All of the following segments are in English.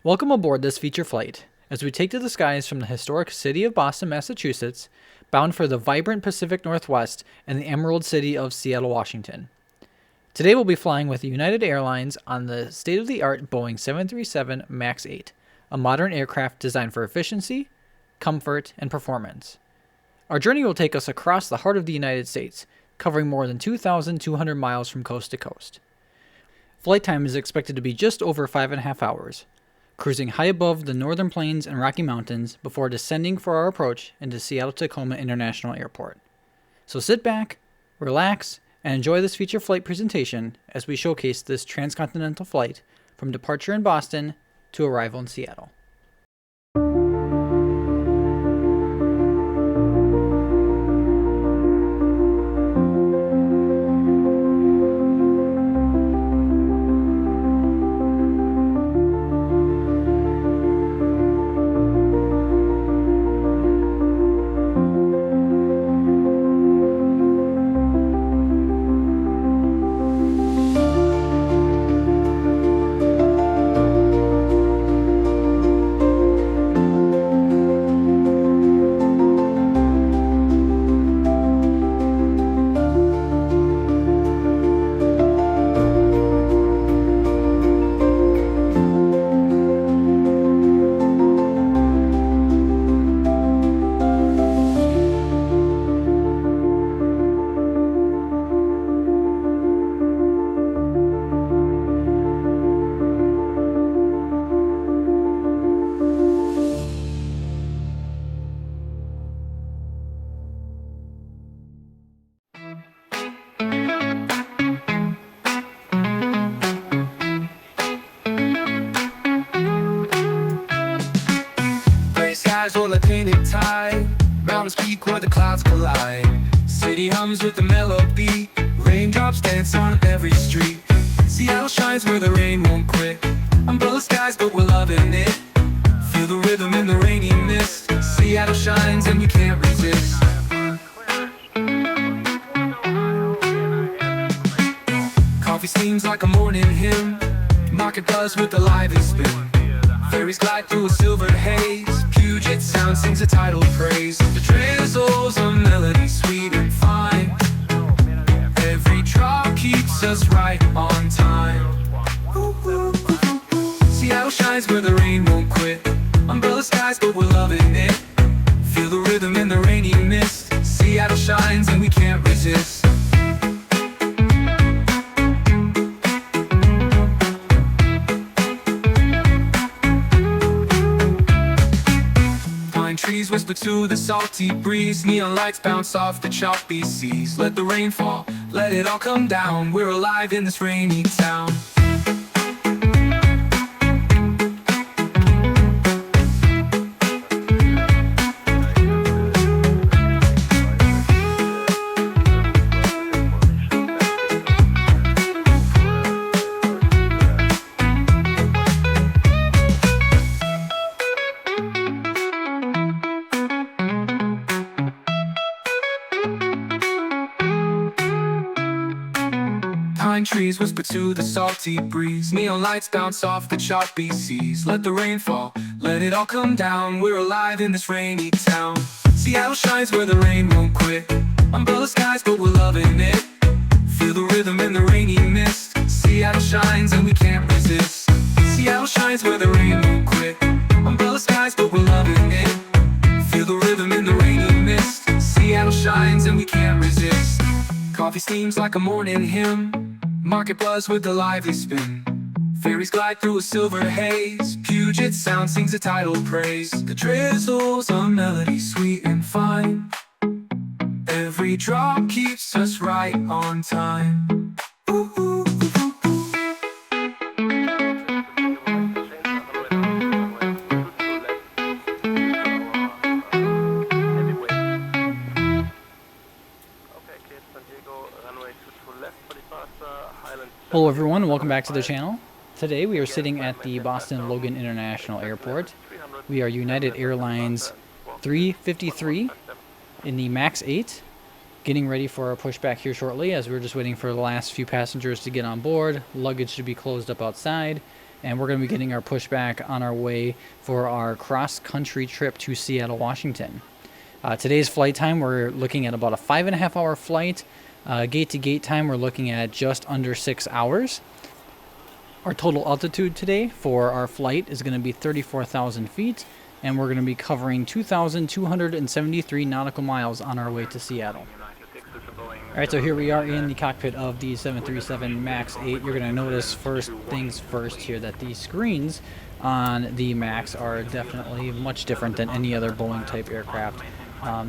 Welcome aboard this feature flight as we take to the skies from the historic city of Boston, Massachusetts, bound for the vibrant Pacific Northwest and the Emerald City of Seattle, Washington. Today we'll be flying with United Airlines on the state-of-the-art Boeing 737 MAX 8, a modern aircraft designed for efficiency, comfort, and performance. Our journey will take us across the heart of the United States, covering more than 2,200 miles from coast to coast. Flight time is expected to be just over 5.5 hours, cruising high above the northern plains and Rocky Mountains before descending for our approach into Seattle-Tacoma International Airport. So sit back, relax, and enjoy this feature flight presentation as we showcase this transcontinental flight from departure in Boston to arrival in Seattle. On a painted tide, mountains peak where the clouds collide. City hums with the mellow beat, raindrops dance on every street. Seattle shines where the rain won't quit. Umbrella skies, but we're loving it. Feel the rhythm in the rainy mist. Seattle shines and we can't resist. Coffee steams like a morning hymn. Market buzz with the lively spin. Ferries glide through a silver haze. Puget Sound sings a tidal praise. The drizzle's a melody sweet and fine. Every drop keeps us right on time. Seattle shines where the rain won't quit. Umbrella skies, but we're loving it. Feel the rhythm in the rainy mist. Seattle shines and we can't resist. Trees whisper to the salty breeze. Neon lights bounce off the choppy seas. Let the rain fall, let it all come down. We're alive in this rainy town. Pine trees whisper to the salty breeze. Neon lights bounce off the choppy seas. Let the rain fall, let it all come down. We're alive in this rainy town. Seattle shines where the rain won't quit. Umbrella skies, but we're loving it. Feel the rhythm in the rainy mist. Seattle shines and we can't resist. Seattle shines where the rain won't quit. Umbrella skies, but we're loving it. Feel the rhythm in the rainy mist. Seattle shines and we can't resist. Coffee steams like a morning hymn. Market buzz with the lively spin. Ferries glide through a silver haze. Puget Sound sings a tidal praise. The drizzle's a melody sweet and fine. Every drop keeps us right on time. Ooh, ooh, ooh, ooh, ooh. Hello everyone, and welcome back to the channel. Today we are sitting at the Boston Logan International Airport. We are United Airlines 353 in the MAX 8, getting ready for our pushback here shortly as we're just waiting for the last few passengers to get on board. Luggage should be closed up outside, and we're going to be getting our pushback on our way for our cross-country trip to Seattle, Washington. Today's flight time, we're looking at about a 5.5 hour flight. Gate-to-gate time, we're looking at just under 6 hours. Our total altitude today for our flight is going to be 34,000 feet, and we're going to be covering 2,273 nautical miles on our way to Seattle. All right, so here we are in the cockpit of the 737 MAX 8. You're going to notice first things first here that the screens on the MAX are definitely much different than any other Boeing type aircraft.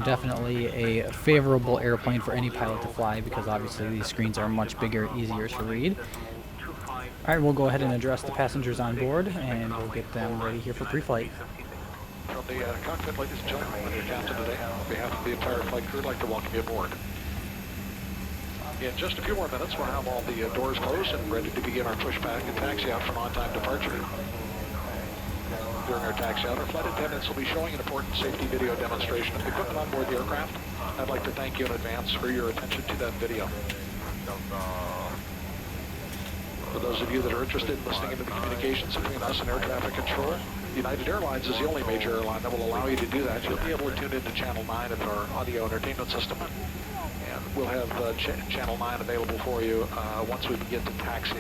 Definitely a favorable airplane for any pilot to fly because obviously these screens are much bigger, easier to read. All right, we'll go ahead and address the passengers on board, and we'll get them ready here for pre-flight. From the cockpit, ladies and gentlemen, I'm your captain today. On behalf of the entire flight crew, I'd like to welcome you aboard. In just a few more minutes, we'll have all the doors closed and ready to begin our pushback and taxi out for an on-time departure. During our taxi out, our flight attendants will be showing an important safety video demonstration of the equipment on board the aircraft. I'd like to thank you in advance for your attention to that video. For those of you that are interested in listening into the communications between us and air traffic control, United Airlines is the only major airline that will allow you to do that. You'll be able to tune into Channel 9 of our audio entertainment system, and we'll have Channel 9 available for you once we begin to taxi.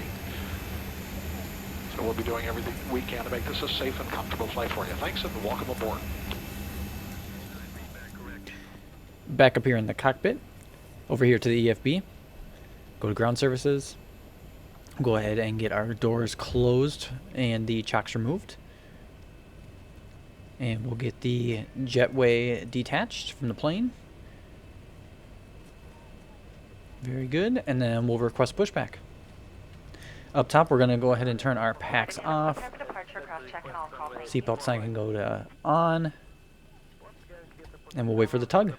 So we'll be doing everything we can to make this a safe and comfortable flight for you. Thanks and welcome aboard. Back up here in the cockpit, over here to the EFB, go to ground services. Go ahead and get our doors closed and the chocks removed. And we'll get the jetway detached from the plane. Very good. And then we'll request pushback. Up top, we're going to go ahead and turn our packs off. Seatbelt sign can go to on. And we'll wait for the tug.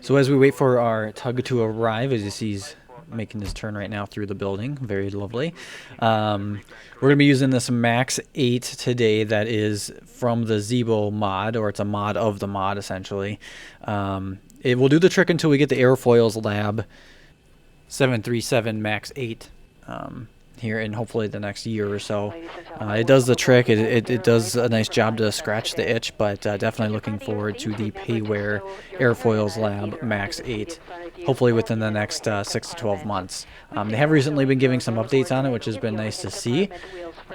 So as we wait for our tug to arrive, as you see he's making his turn right now through the building, very lovely. We're going to be using this MAX 8 today that is from the Zebo mod, or it's a mod of the mod essentially. It will do the trick until we get the Airfoils Lab 737 MAX 8 here in hopefully the next year or so. It does the trick. It does a nice job to scratch the itch, but definitely looking forward to the Payware Airfoils Lab MAX 8, hopefully within the next 6 to 12 months. They have recently been giving some updates on it, which has been nice to see,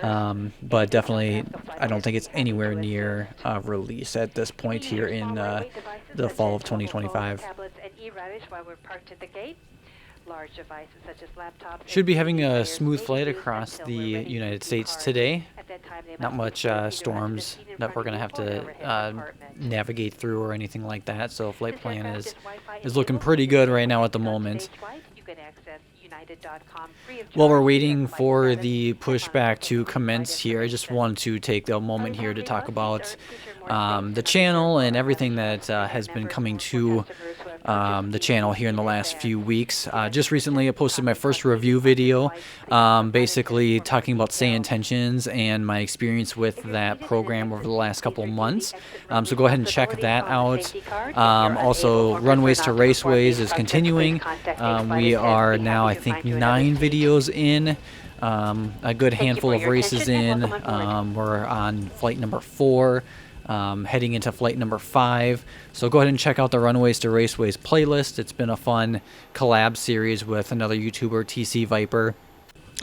but definitely I don't think it's anywhere near release at this point here in the fall of 2025. Large devices such as laptops. Should be having a smooth flight across the United States today. Not much storms that we're going to have to navigate through or anything like that. So flight plan is looking pretty good right now at the moment. While we're waiting for the pushback to commence here, I just want to take a moment here to talk about the channel and everything that has been coming to the channel here in the last few weeks. Just recently I posted my first review video, basically talking about Say Intentions and my experience with that program over the last couple of months. So go ahead and check that out. Also, Runways to Raceways is continuing. We are now, I think, 9 videos in. A good handful of races in. We're on flight number 4. Heading into flight number 5. So go ahead and check out the Runways to Raceways playlist. It's been a fun collab series with another YouTuber, TC Viper,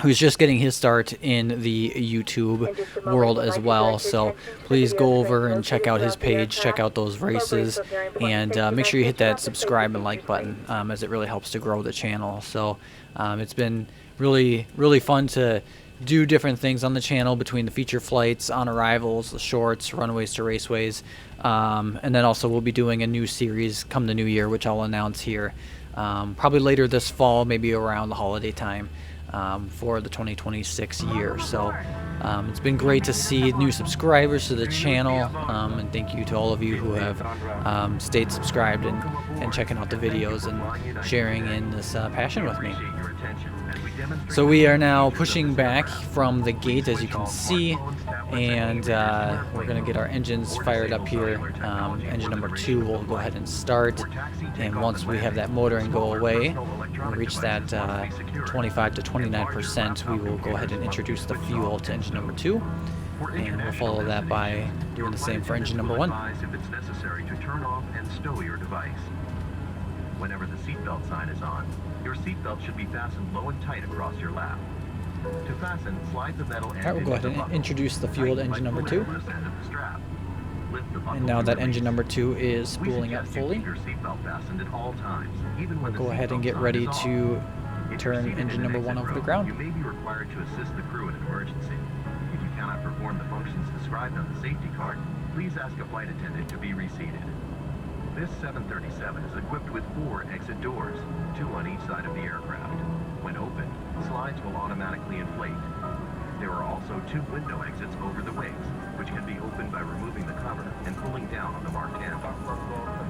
who's just getting his start in the YouTube world as well. So please go over and check out his page, check out those races, and make sure you hit that subscribe and like button, as it really helps to grow the channel. So it's been really fun to do different things on the channel between the feature flights, on arrivals, the shorts, Runways to Raceways, and then also we'll be doing a new series come the new year, which I'll announce here probably later this fall, maybe around the holiday time, for the 2026 year. So it's been great to see new subscribers to the channel, and thank you to all of you who have stayed subscribed and checking out the videos and sharing in this passion with me. So we are now pushing back from the gate, as you can see. and we're going to get our engines fired up here. Engine number 2 will go ahead and start, and once we have that motoring go away and reach that 25 to 29%, we will go ahead and introduce the fuel to engine number 2, and we'll follow that by doing the same for engine number 1. If it's necessary to turn off and stow your device. Whenever the seatbelt sign is on, your seatbelt should be fastened low and tight across your lap. To fasten, slide the metal end. Alright, we'll go ahead and introduce the fuel to engine number 2. And now that engine number 2 is spooling up fully, we'll go ahead and get ready to turn engine number 1 over to ground. You may be required to assist the crew in an emergency. If you cannot perform the functions described on the safety card, please ask a flight attendant to be reseated. This 737 is equipped with 4 exit doors, 2 on each side of the aircraft. When opened, slides will automatically inflate. There are also 2 window exits over the wings, which can be opened by removing the cover and pulling down on the marked end.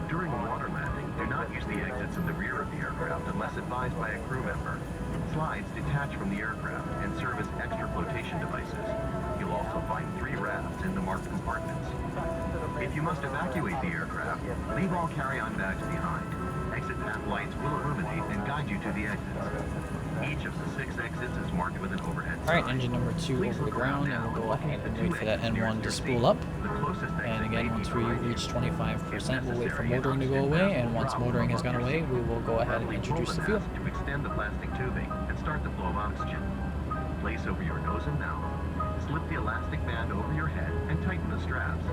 During a water landing, do not use the exits in the rear of the aircraft unless advised by a crew member. Slides detach from the aircraft and serve as extra flotation devices. You'll also find 3 rafts in the marked compartments. If you must evacuate the aircraft, leave all carry-on bags behind. Exit path lights will illuminate and guide you to the exits. Each of the 6 exits is marked with an overhead sign. Alright, engine number 2 over the ground, and we'll go ahead and wait for that N1 to spool up. And again, once we reach 25%, we'll wait for motoring to go away, and once motoring has gone away, we will go ahead and introduce the fuel. To extend the plastic tubing and start the flow of oxygen. Place over your nose and mouth. Slip the elastic band over your head and tighten the straps.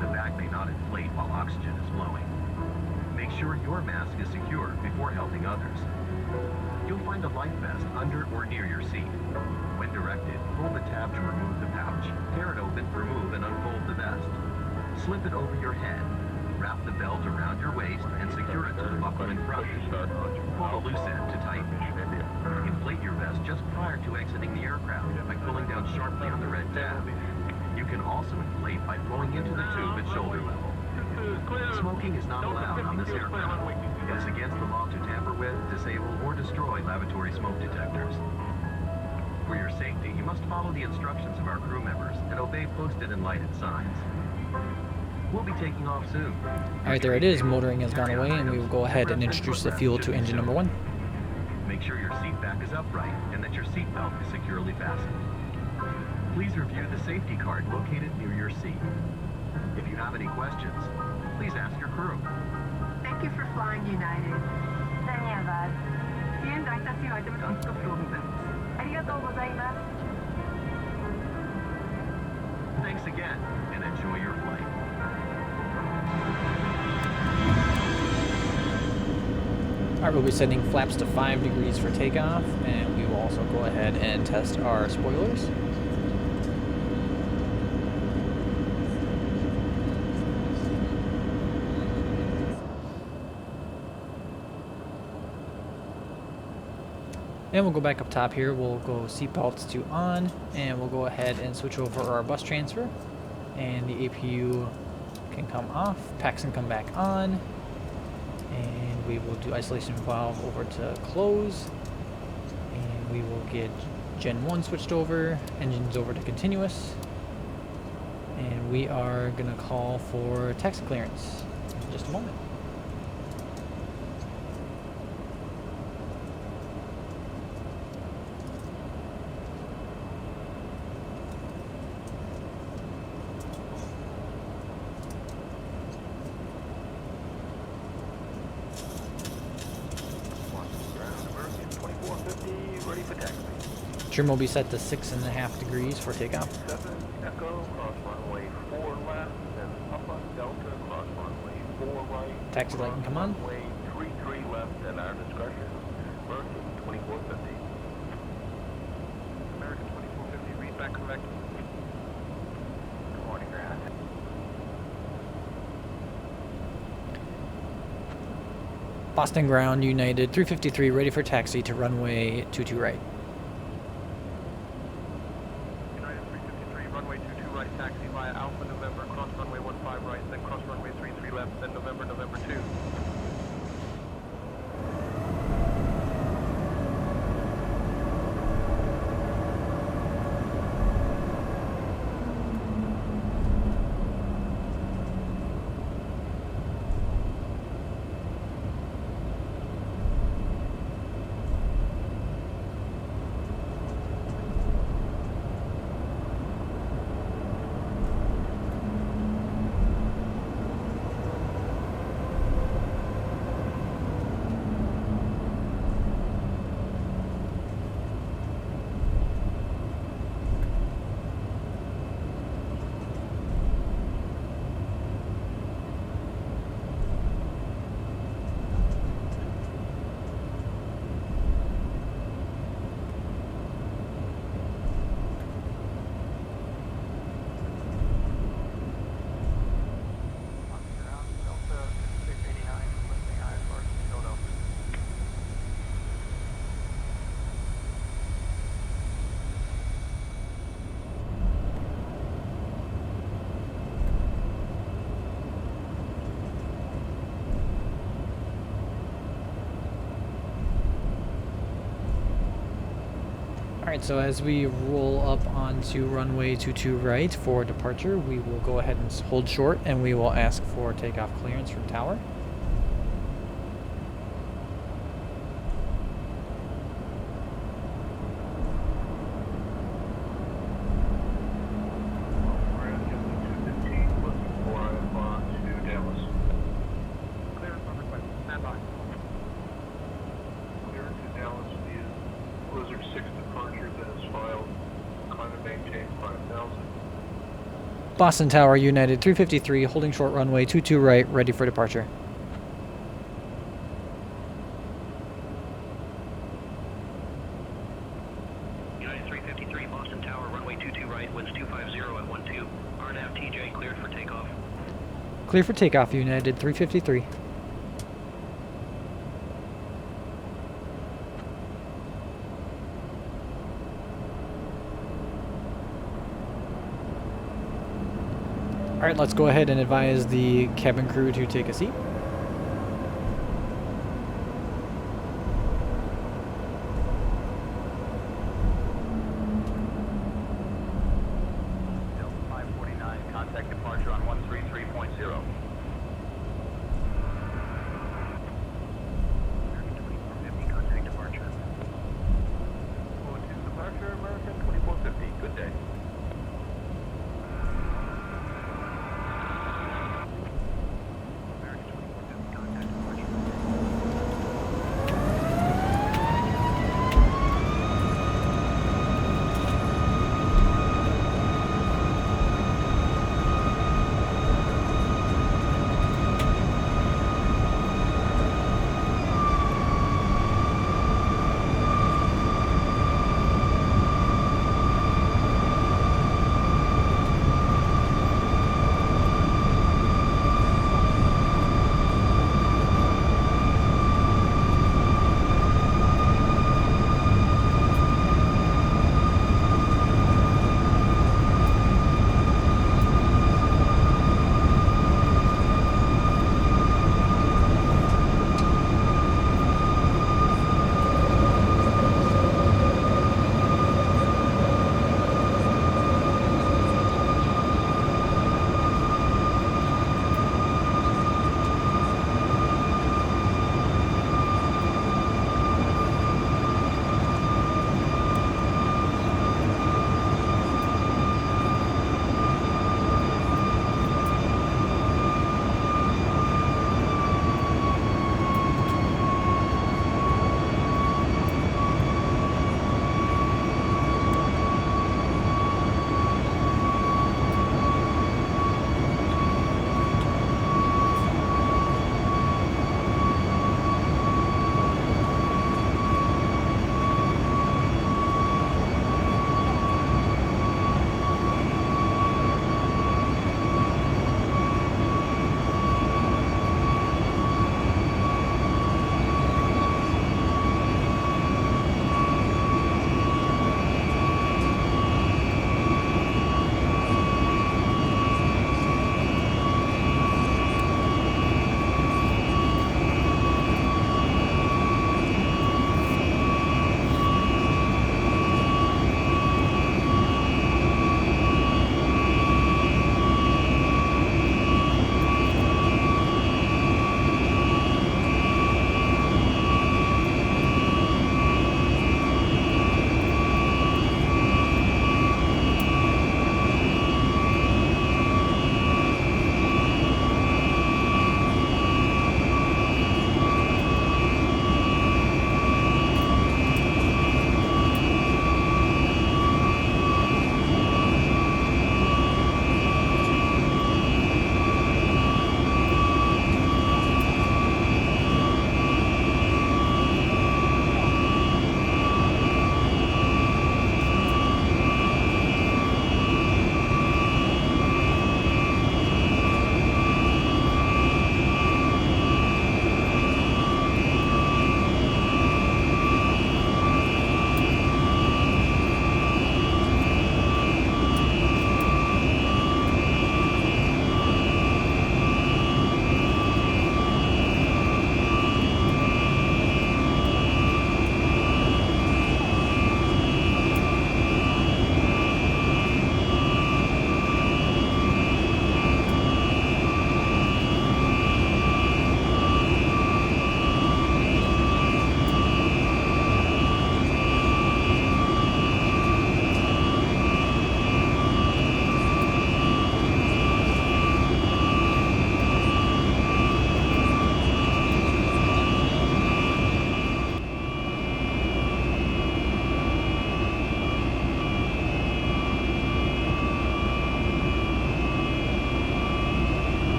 The bag may not inflate while oxygen is flowing. Make sure your mask is secure before helping others. You'll find a life vest under or near your seat. When directed, pull the tab to remove the pouch, tear it open, remove and unfold the vest. Slip it over your head. Wrap the belt around your waist and secure it to the buckle in front. Pull the loose end to tighten. Inflate your vest just prior to exiting the aircraft by pulling down sharply on the red tab. You can also inflate by blowing into the tube at shoulder level. Smoking is not allowed on this aircraft. It is against the law to tamper with, disable, or destroy lavatory smoke detectors. For your safety, you must follow the instructions of our crew members and obey posted and lighted signs. We'll be taking off soon. Alright, there it is. Motoring has gone away, and we will go ahead and introduce the fuel to engine number 1. Make sure your seat back is upright and that your seat belt is securely fastened. Please review the safety card located near your seat. If you have any questions, please ask your crew. Thank you for flying United. 現在たちはとんとフロムです。ありがとうございます。Thanks again, and enjoy your flight. Alright, we'll be setting flaps to 5 degrees for takeoff, and we will also go ahead and test our spoilers. And we'll go back up top here. We'll go seatbelts to on, and we'll go ahead and switch over our bus transfer. And the APU can come off, packs can come back on, and we will do isolation valve over to close, and we will get Gen 1 switched over, engines over to continuous, and we are going to call for taxi clearance in just a moment. Trim will be set to 6.5 degrees for takeoff. 7 Echo, cross runway 4 left, then Papa Delta, cross runway 4 right. Taxi light can come on. Runway 33 left at our discretion. American 2450. American 2450, read back correct. Good morning, Grant. Boston ground, United 353, ready for taxi to runway 22 right. United 353, runway 22 right, taxi via Alpha November, cross runway 15 right, then cross runway 33 left, then November 2. Alright, so as we roll up onto runway 22 right for departure, we will go ahead and hold short and we will ask for takeoff clearance from tower. We're at 215, looking for to Dallas. Clearance on request. Stand by. Clearance to Dallas is Blizzard 6 departure that is filed. Climb and maintain 5000. Boston Tower, United 353, holding short runway 22 right, ready for departure. United 353, Boston Tower, runway 22 right, winds 250 at 12. RNAV TJ cleared for takeoff. Clear for takeoff, United 353. Alright, let's go ahead and advise the cabin crew to take a seat. Delta 549, contact departure on 133.0. American 2450, contact departure. 42 departure, American 2450, good day. American 2450, contact departure.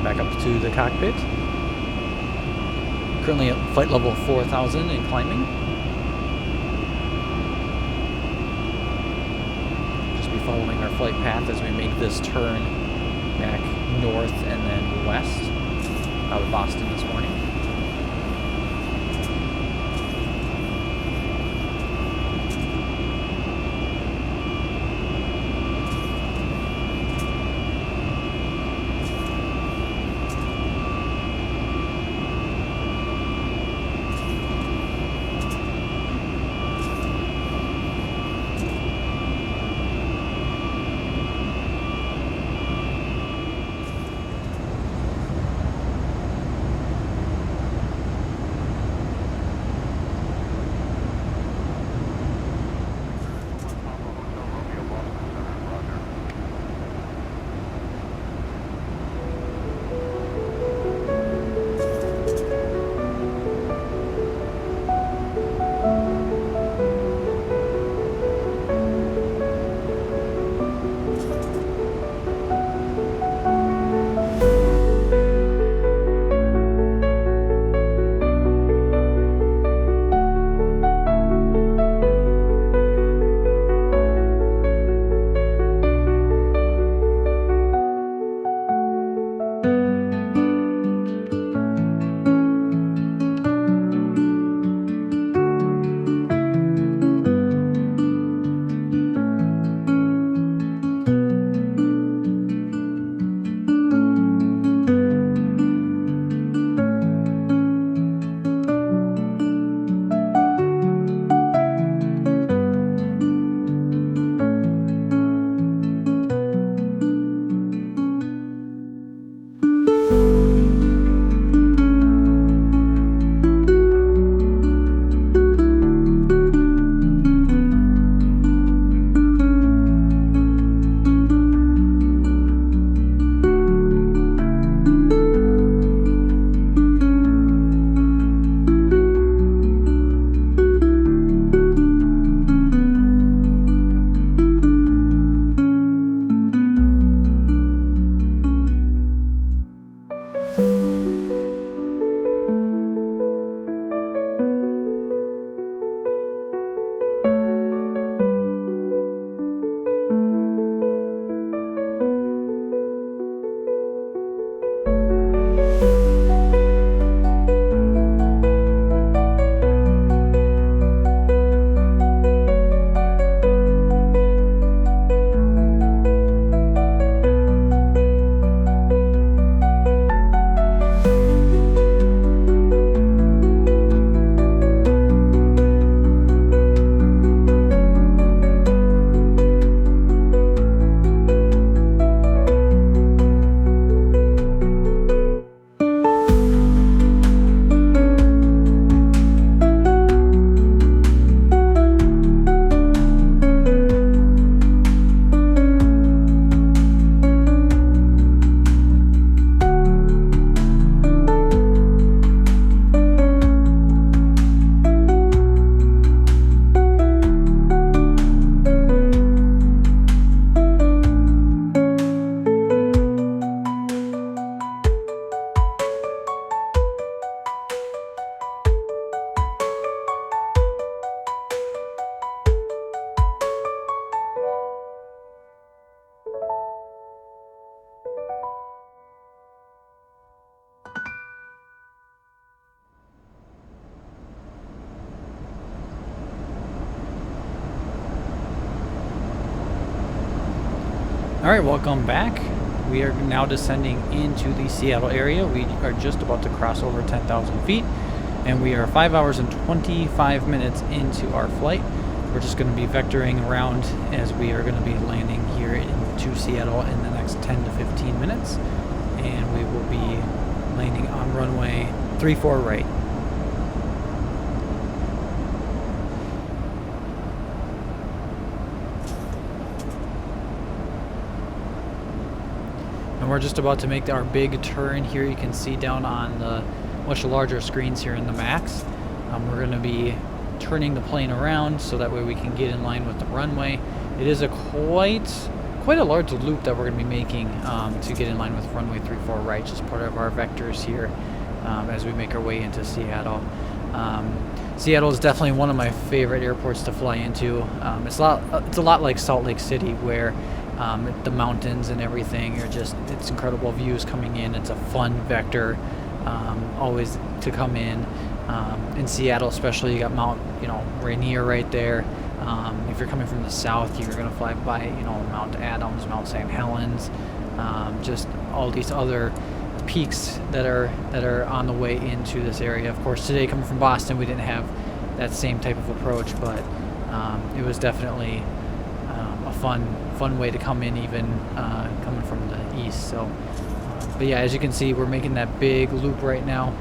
back up to the cockpit. Currently at flight level 4,000 and climbing. Just be following our flight path as we make this turn back north and then west out of Boston this morning. Alright, welcome back. We are now descending into the Seattle area. We are just about to cross over 10,000 feet, and we are 5 hours and 25 minutes into our flight. We're just going to be vectoring around as we are going to be landing here into Seattle in the next 10 to 15 minutes, and we will be landing on runway 34 right. And we're just about to make our big turn here. You can see down on the much larger screens here in the MAX. We're going to be turning the plane around so that way we can get in line with the runway. It is a quite quite a large loop that we're going to be making to get in line with runway 34 right, just part of our vectors here as we make our way into Seattle. Seattle is definitely one of my favorite airports to fly into. It's a lot like Salt Lake City, where the mountains and everything are it's incredible views coming in. It's a fun vector always to come in. In Seattle especially, you got Mount Rainier right there. If you're coming from the south, you're going to fly by Mount Adams, Mount St. Helens, just all these other peaks that are on the way into this area. Of course, today coming from Boston, we didn't have that same type of approach, but it was definitely a fun way to come in, even coming from the east. So, but yeah, as you can see, we're making that big loop right now,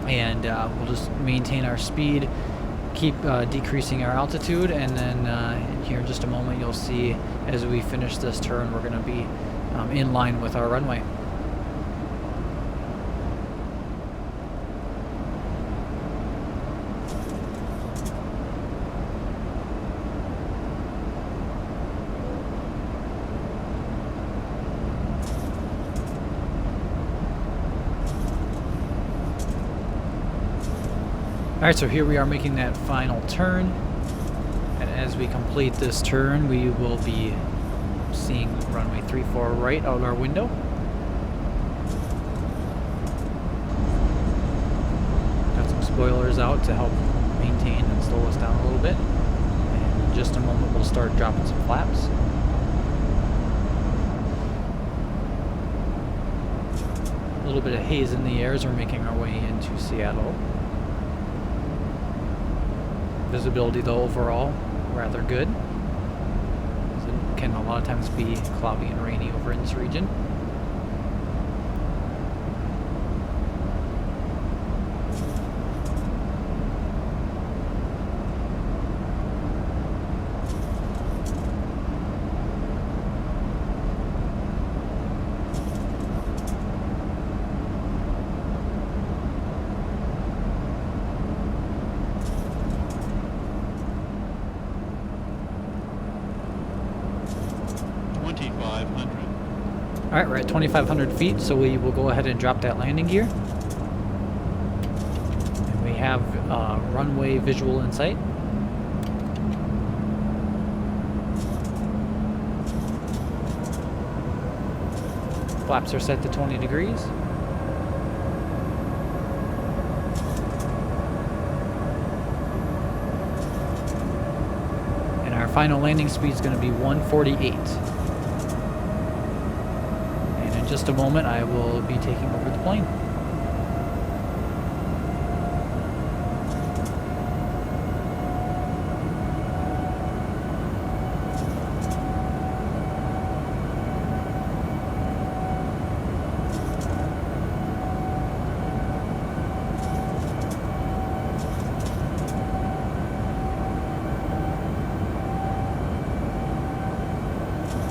and we'll just maintain our speed, keep decreasing our altitude, and then here in just a moment you'll see as we finish this turn we're going to be in line with our runway. Alright, so here we are making that final turn, and as we complete this turn we will be seeing runway 34 right out our window. Got some spoilers out to help maintain and slow us down a little bit, and in just a moment we'll start dropping some flaps. A little bit of haze in the air as we're making our way into Seattle. Visibility though overall rather good. It can a lot of times be cloudy and rainy over in this region. Alright, we're at 2,500 feet, so we will go ahead and drop that landing gear. And we have runway visual in sight. Flaps are set to 20 degrees. And our final landing speed is going to be 148. In just a moment, I will be taking over the plane.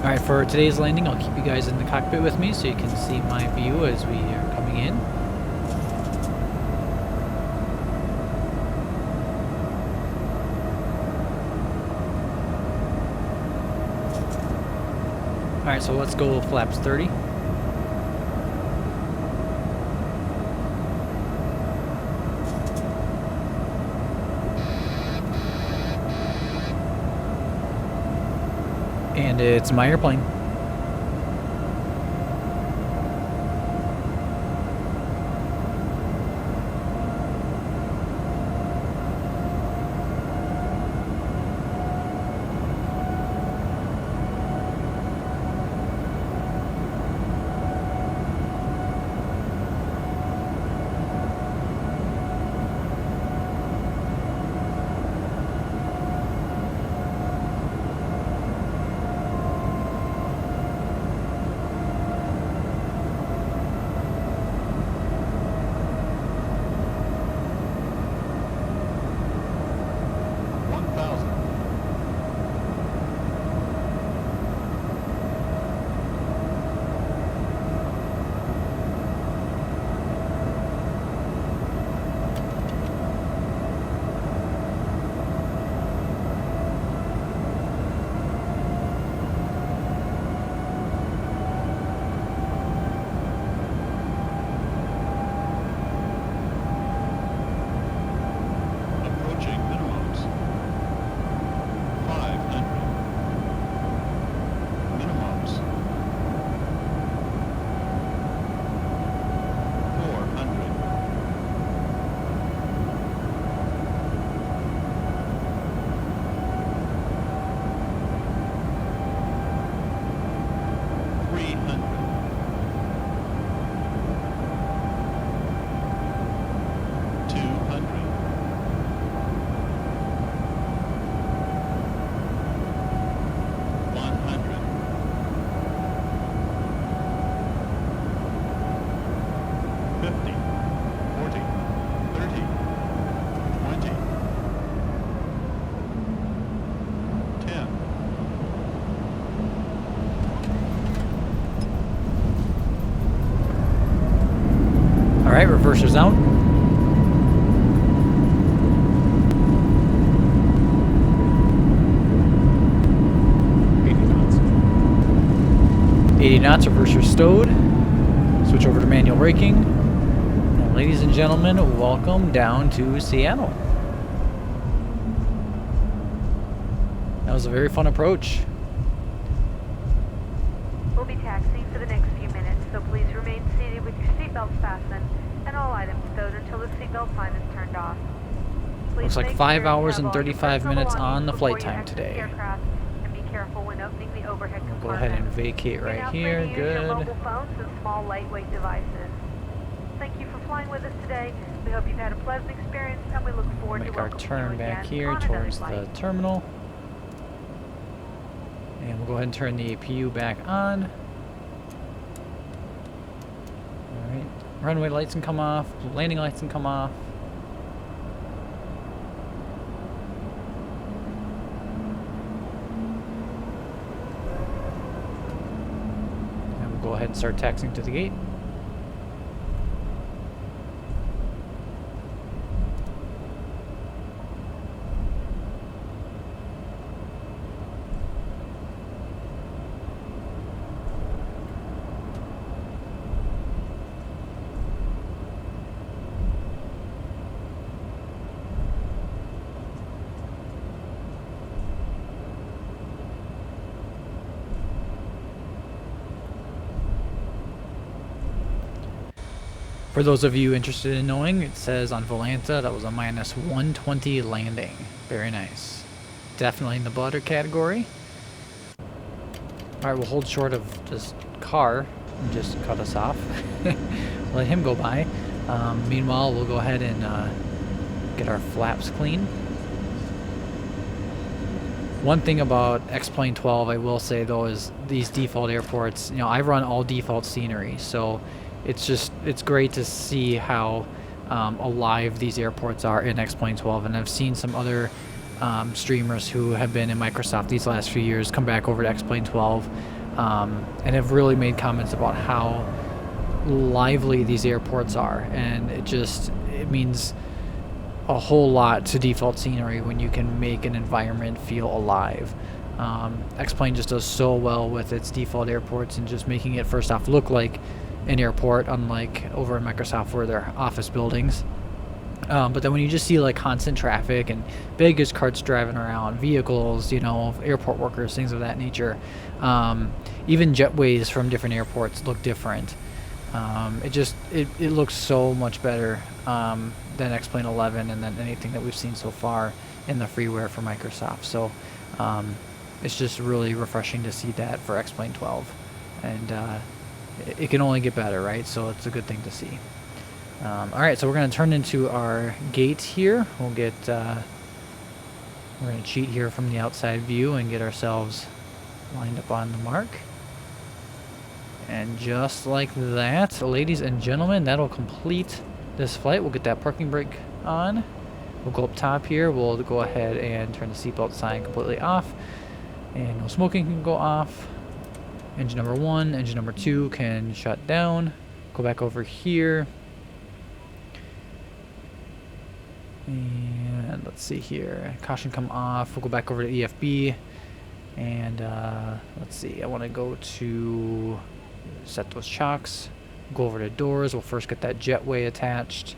Alright, for today's landing, I'll keep you guys in the cockpit with me so you can see my view as we are coming in. Alright, so let's go flaps 30. And it's my airplane. right, reversers out. knots. 80 knots, reverser stowed. Switch over to manual braking. And ladies and gentlemen, welcome down to Seattle. That was a very fun approach. We'll be taxiing for the next few minutes, so please remain seated with your seatbelts fastened and all items stowed until the seatbelt sign is turned off. Please Looks like make 5 sure you hours have and all your 35 personal minutes on belongings the flight before you time exit the today. aircraft, and be careful when opening the overhead We'll go compartment. ahead and vacate You're right now here. free to use your Good. mobile phones and small lightweight devices. Thank you for flying with us today. We hope you've had a pleasant experience, and we look forward to Make our welcoming you turn again back here on another towards the flight. terminal. And we'll go ahead and turn the APU back on. Alright. Runway lights can come off. Landing lights can come off. And we'll go ahead and start taxiing to the gate. For those of you interested in knowing, it says on Volanta that was a minus 120 landing. Very nice. Definitely in the butter category. Alright, we'll hold short of this car and just cut us off. Let him go by. Meanwhile, we'll go ahead and get our flaps clean. One thing about X-Plane 12 I will say though is these default airports, you know, I run all default scenery, so it's great to see how alive these airports are in X-Plane 12, and I've seen some other streamers who have been in Microsoft these last few years come back over to X-Plane 12 and have really made comments about how lively these airports are, and it means a whole lot to default scenery when you can make an environment feel alive. X-Plane just does so well with its default airports and just making it first off look like an airport, unlike over in Microsoft where they're office buildings. But then when you just see like constant traffic and baggage carts driving around, vehicles, you know, airport workers, things of that nature, even jetways from different airports look different. It looks so much better than X-Plane 11 and than anything that we've seen so far in the freeware for Microsoft. So it's just really refreshing to see that for X-Plane 12, and it can only get better, right? So it's a good thing to see. All right, so we're going to turn into our gate here. We're going to cheat here from the outside view and get ourselves lined up on the mark. And just like that, ladies and gentlemen, that'll complete this flight. We'll get that parking brake on. We'll go up top here. We'll go ahead and turn the seatbelt sign completely off. And no smoking can go off. Engine number 1, engine number 2 can shut down. Go back over here. And let's see here. Caution come off. We'll go back over to EFB. And let's see. I want to go to set those chocks. Go over to doors. We'll first get that jetway attached.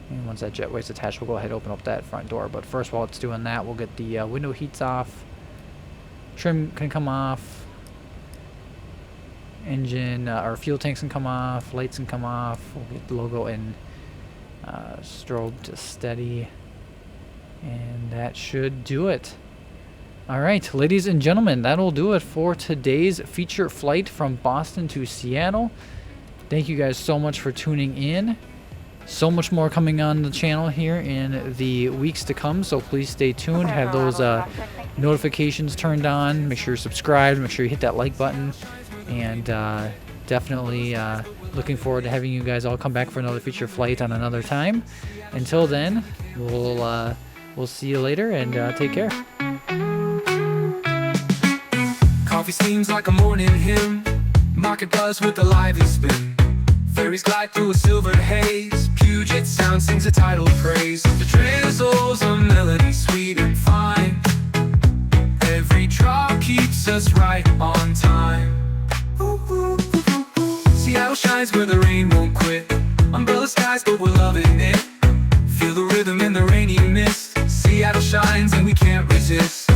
And once that jetway is attached, we'll go ahead and open up that front door. But first, while it's doing that, we'll get the window heats off. Trim can come off. Engine or fuel tanks can come off. Lights can come off. We'll get the logo and strobe to steady. And that should do it. All right, ladies and gentlemen, that'll do it for today's feature flight from Boston to Seattle. Thank you guys so much for tuning in. So much more coming on the channel here in the weeks to come, so please stay tuned. Have those notifications turned on. Make sure you're subscribed. Make sure you hit that like button. And definitely looking forward to having you guys all come back for another feature flight on another time. Until then, we'll see you later, and take care. Coffee seems like a morning hymn. Market buzz with a lively spin. Ferries glide through a silver haze. Puget Sound sings a tidal praise. The drizzle's a melody sweet and fine. Every drop keeps us right on time. Seattle shines where the rain won't quit. Umbrella skies, but we're loving it. Feel the rhythm in the rainy mist. Seattle shines and we can't resist.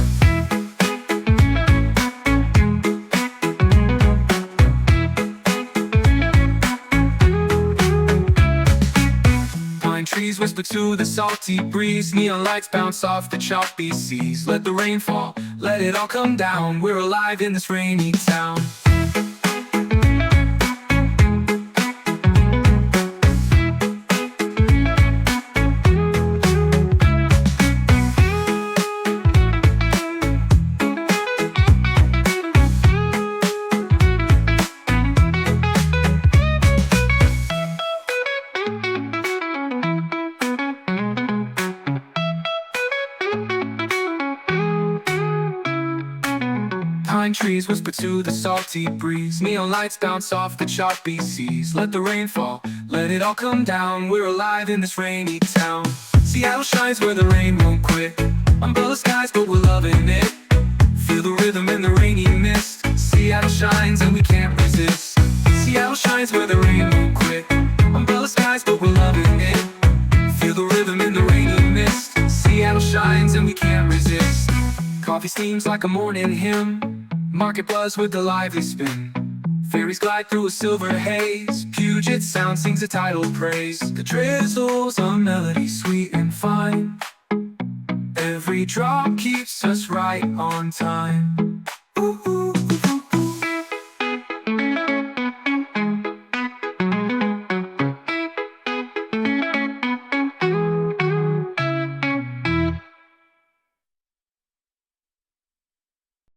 Pine trees whisper to the salty breeze. Neon lights bounce off the choppy seas. Let the rain fall, let it all come down. We're alive in this rainy town. Pine trees whisper to the salty breeze. Neon lights bounce off the choppy seas. Let the rain fall, let it all come down. We're alive in this rainy town. Seattle shines where the rain won't quit. Umbrella skies, but we're loving it. Feel the rhythm in the rainy mist. Seattle shines and we can't resist. Seattle shines where the rain won't quit. Umbrella skies, but we're loving it. Feel the rhythm in the rainy mist. Seattle shines and we can't resist. Coffee steams like a morning hymn. Market buzz with a lively spin. Ferries glide through a silver haze. Puget Sound sings a tidal praise. The drizzle's a melody sweet and fine. Every drop keeps us right on time. Ooh.